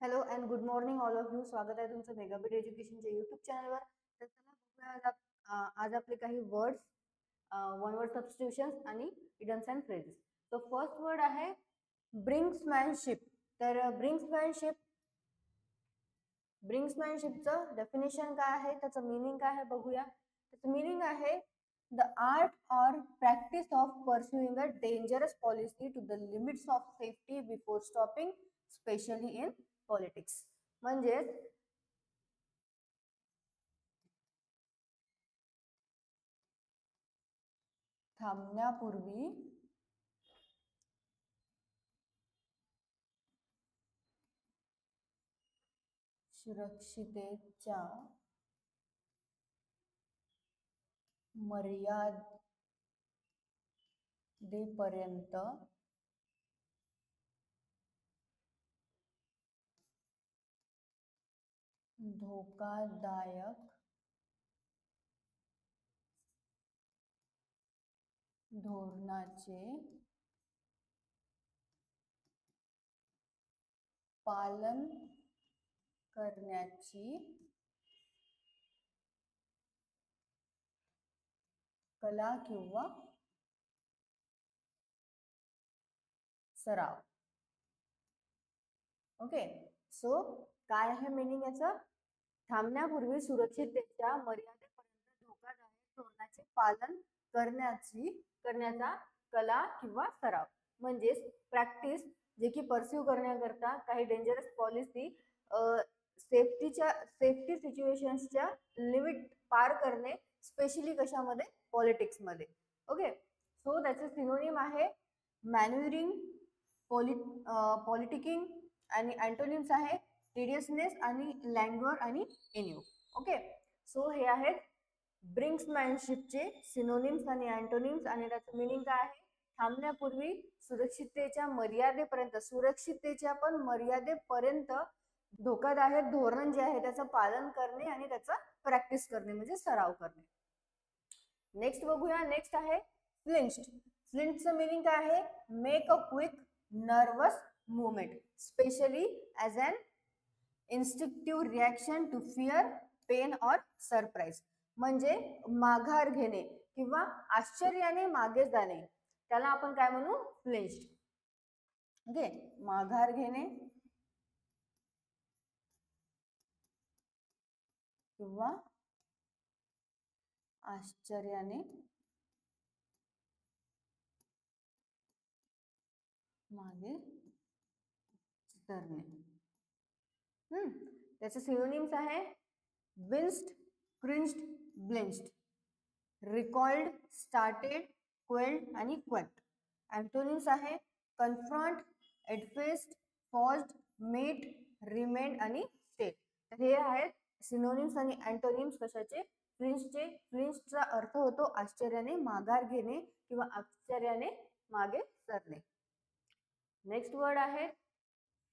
Hello and good morning all of you. स्वागत आहे तुमचं मेगाबिट एज्युकेशनच्या युट्यूब चॅनलवर. तर चला बघूया आज आपले काही वर्ड्स, वन वर्ड सबस्टिट्यूशन्स आणि इडम्स अँड फ्रेजेस. तो फर्स्ट वर्ड आहे ब्रिंक्समॅनशिप. तर ब्रिंक्समॅनशिपचं डेफिनेशन काय आहे, त्याचं मिनिंग काय आहे बघूया. त्याचं मिनिंग आहे the art or practice of pursuing a dangerous policy to the limits of safety before stopping, specially in politics. म्हणजेच थांबण्यापूर्वी सुरक्षितेच्या मर्यादेपर्यंत धोकादायक धोरणाचे पालन करण्याची कला किंवा सराव. ओके, सो काय आहे मीनिंग याचं? थांबण्यापूर्वी सुरक्षिततेच्या मर्यादेपर्यंत धोकादायक धोरणाचे पालन करण्याचा कला किंवा सराव. म्हणजेच प्रॅक्टिस जे की परस्यू करण्याकरता काही डेंजरस पॉलिसी, सेफ्टी सिच्युएशन्सच्या लिमिट पार करणे, स्पेशली कशामध्ये? पॉलिटिक्स मध्ये. ओके, सो त्याचे सिनोनिम आहे मॅन्युरिंग, पॉलिटिकिंग, आणि अँटोनिम्स आहे टिडियसनेस आणि लँग्युअर आणि एन्यू. ओके, सो हे आहेत ब्रिंक्समॅनशिपचे सिनोनिम्स आणि अँटोनिम्स. आणि त्याचं मिनिंग काय आहे? थांबण्यापूर्वी सुरक्षिततेच्या पण मर्यादेपर्यंत धोकादायक धोरण जे आहे त्याचं पालन करणे आणि त्याचा प्रॅक्टिस करणे म्हणजे सराव करणे. नेक्स्ट बघूया. नेक्स्ट आहे फ्लिंच्ड. फ्लिंचचं मिनिंग काय आहे? Make a quick nervous movement, specially as an instinctive reaction to fear, pain or surprise. म्हणजे माघार घेणे किंवा आश्चर्याने मागे जाणे, त्याला आपण काय म्हणू? फ्लिंच्ड. ओके, माघार घेणे किंवा आश्चर्याने मागे सरणे. त्याचे सिनोनिम्स आहे विन्स्ड, क्रिंज्ड, ब्लिंच्ड, रिकॉइल्ड, स्टार्टेड, क्वेल्ड आणि क्वेक्ट. अँटोनिम्स आहे कन्फ्रंट, एडफेस्ड, पॉज्ड, मेट, रिमेंड आणि स्टेट. तर हे आहेत सिनोनिम्स आणि अँटोनिम्स कशाचे? फ्लिंचचे. फ्लिंचचा अर्थ होतो आश्चर्याने माघार घेणे किंवा आश्चर्याने मागे सरणे. नेक्स्ट वर्ड आहे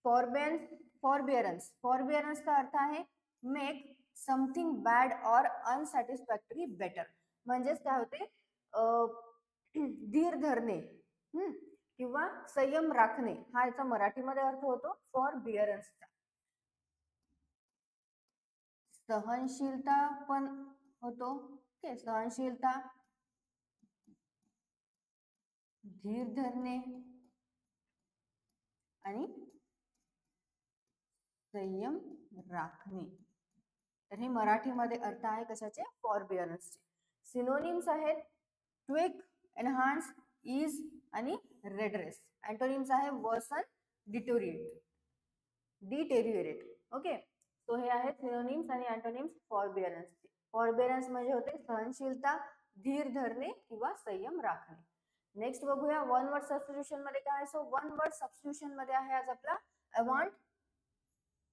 फॉरबिअरन्स. फॉरबिअरन्सचा अर्थ आहे make something bad or unsatisfactory better. म्हणजेच काय होते? धीर धरणे किंवा संयम राखणे, हा याचा मराठीमध्ये अर्थ होतो फॉरबिअरन्सचा. सहनशीलता पण होतो. ओके, सहनशीलता, धीर धरणे आणि संयम राखणे. तर हे मराठीमध्ये अर्थ आहे कशाचे? फॉरबिअरन्सचे. सिनोनिम्स आहेत ट्विक, एनहान्स, ईज आणि रेडरेस. अँटोनिम्स आहे वर्सन, डिटेरियोरेट. ओके, सो हे आहेत सिनोनिम्स आणि अँटोनिम्स फॉरबिअरन्सचे. फॉरबिअरन्स म्हणजे होते सहनशीलता, धीर धरणे किंवा संयम राखणे. नेक्स्ट बघूया वन वर्ड सबस्टिट्यूशन मध्ये काय. सो वन वर्ड सबस्टिट्यूशन मध्ये आहे आज आपला अवॉन्ट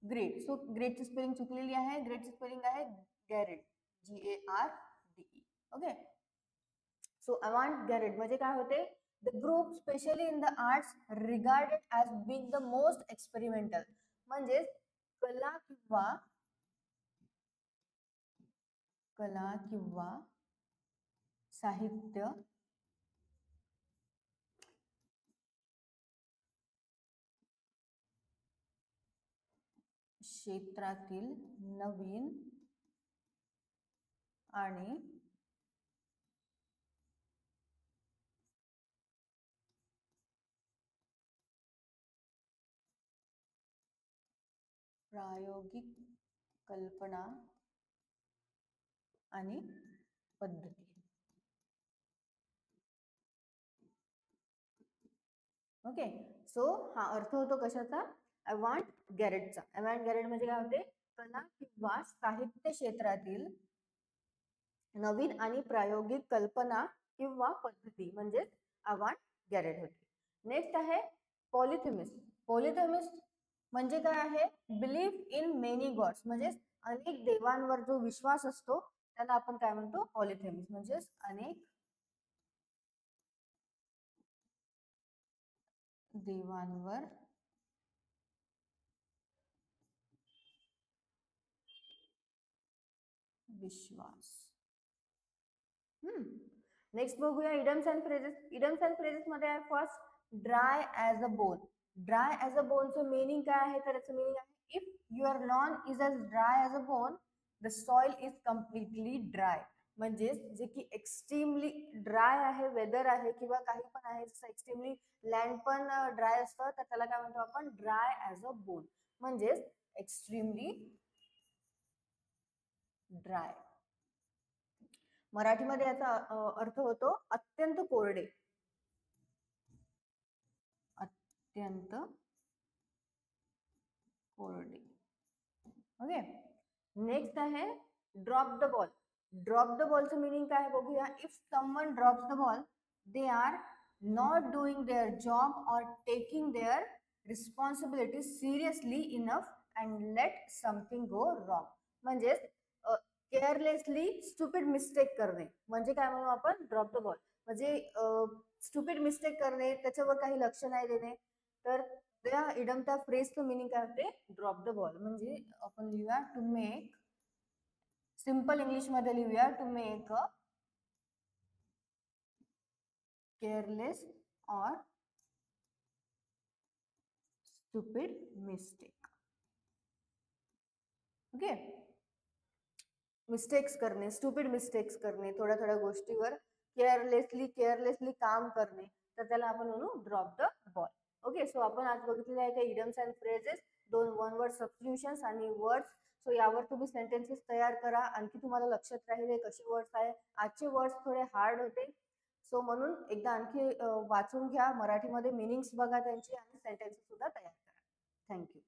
ग्रेट. सो ग्रेटची स्पेलिंग चुकलेली आहे. ग्रेटची स्पेलिंग आहे garde, GARDE. Okay, so avant garde म्हणजे काय होते? The group specially in the arts regarded as being the most experimental. म्हणजे कला किंवा साहित्य क्षेत्रातील नवीन आणि प्रायोगिक कल्पना आणि पद्धती. ओके, सो हा अर्थ होतो कशाचा? अवांट गॅरेटचा. अवांट गॅरेट म्हणजे काय होते? कला किंवा साहित्य क्षेत्रातील नवीन आणि प्रायोगिक कल्पना किंवा पद्धती म्हणजे अवांट गॅरेट होते. नेक्स्ट आहे पॉलिथेमिस्ट. पॉलिथेमिस्ट म्हणजे काय आहे? बिलीफ इन मेनी गॉड्स, म्हणजे अनेक देवांवर जो विश्वास असतो त्याला आपण काय म्हणतो? पॉलिथेमिस्ट. म्हणजे अनेक देवांवर विश्वास. नेक्स्ट बघूया idioms and phrases. Idioms and phrases मध्ये आहे first dry as a bone. Dry as a बोनचं मिनिंग काय आहे? तर याचं मिनिंग आहे if your lawn is as dry as a bone the soil is completely dry. म्हणजे जे की एक्स्ट्रीमली ड्राय आहे, वेदर आहे किंवा काही पण आहे, जसं एक्स्ट्रीमली लँड पण ड्राय असतं तर त्याला काय म्हणतो आपण? Dry as a bone. म्हणजेच एक्स्ट्रीमली ड्राय. मराठीमध्ये याचा अर्थ होतो अत्यंत कोरडे. अत्यंत कोरडे. ओके, नेक्स्ट आहे drop the ball. Drop the बॉलचं मिनिंग काय बघूया. If someone drops the ball they are not doing their job और taking their responsibility seriously enough and let something go wrong. म्हणजे केअरलेसली स्टुपिड मिस्टेक करणे म्हणजे काय म्हणू आपण? Drop the ball. म्हणजे स्टुपिड मिस्टेक करणे, त्याच्यावर काही लक्ष नाही देणे. तर त्या इडम त्या फ्रेजचं मिनिंग काय होते? Drop the ball. म्हणजे आपण लिहूया टू मेक, सिंपल इंग्लिश मध्ये लिहूया टू मेक अ केअरलेस और स्टुपिड मिस्टेक. ओके, मिस्टेक्स करणे, स्टुपिड मिस्टेक्स करणे, थोड्या थोड्या गोष्टीवर केअरलेसली काम करणे, तर त्याला आपण म्हणू drop the ball. Okay, so आपण आज बघितलेले आहे काही इडम्स and phrases, 2 one word substitutions आणि वर्ड्स. सो यावर तुम्ही सेंटेन्सेस तयार करा. आणखी तुम्हाला लक्षात राहिले कसे वर्ड्स आहे. आजचे वर्ड्स थोडे हार्ड होते, सो म्हणून एकदा आणखी वाचून घ्या, मराठीमध्ये मिनिंग्स बघा त्यांची आणि सेंटेन्सेस सुद्धा तयार करा. थँक्यू.